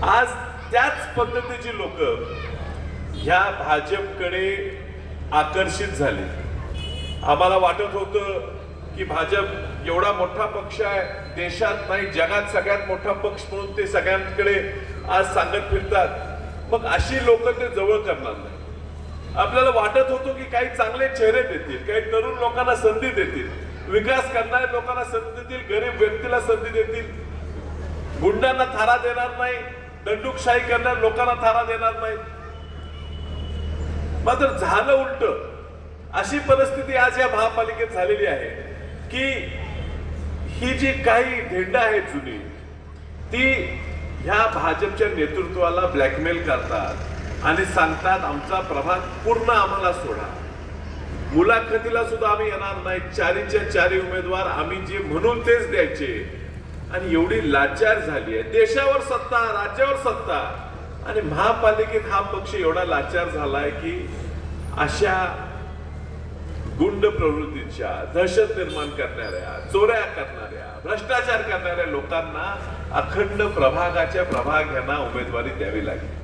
आज त्याच पद्धतीची लोक ह्या भाजपकडे आकर्षित झाले। आम्हाला वाटत होतं की भाजप एवढा मोठा पक्ष आहे, देशात नाही जगात सगळ्यात मोठा पक्ष म्हणून ते सगळ्यांकडे आज सांगत फिरतात, मग अशी लोक ते जवळ करणार नाही। आपल्याला वाटत होतं की काही चांगले चेहरे देतील, काही तरुण लोकांना संधी देतील, विकास करणाऱ्या लोकांना संधी देतील, गरीब व्यक्तीला संधी देतील, गुंडांना थारा देणार नाही, दंडुकशाही करणाऱ्या लोकांना थारा देणार नाही। मात्र झालं उलट। अशी परिस्थिती आज या महापालिकेत झालेली आहे की ही जी काही धेंड आहे जुनी, ती ह्या भाजपच्या नेतृत्वाला ब्लॅकमेल करतात आणि सांगतात आमचा प्रभाग पूर्ण आम्हाला सोडा, मुलाखतीला सुद्धा आम्ही येणार नाही, चारीच्या चारी उमेदवार आम्ही जे म्हणून तेच द्यायचे। आणि एवढी लाचार झाली आहे, देशावर सत्ता, राज्यावर सत्ता, आणि महापालिकेत हा पक्ष एवढा लाचार झालाय की अशा गुंड प्रवृत्तीच्या, दहशत निर्माण करणाऱ्या, चोऱ्या करणाऱ्या, भ्रष्टाचार करणाऱ्या लोकांना अखंड प्रभागाच्या प्रभाग यांना उमेदवारी द्यावी लागेल।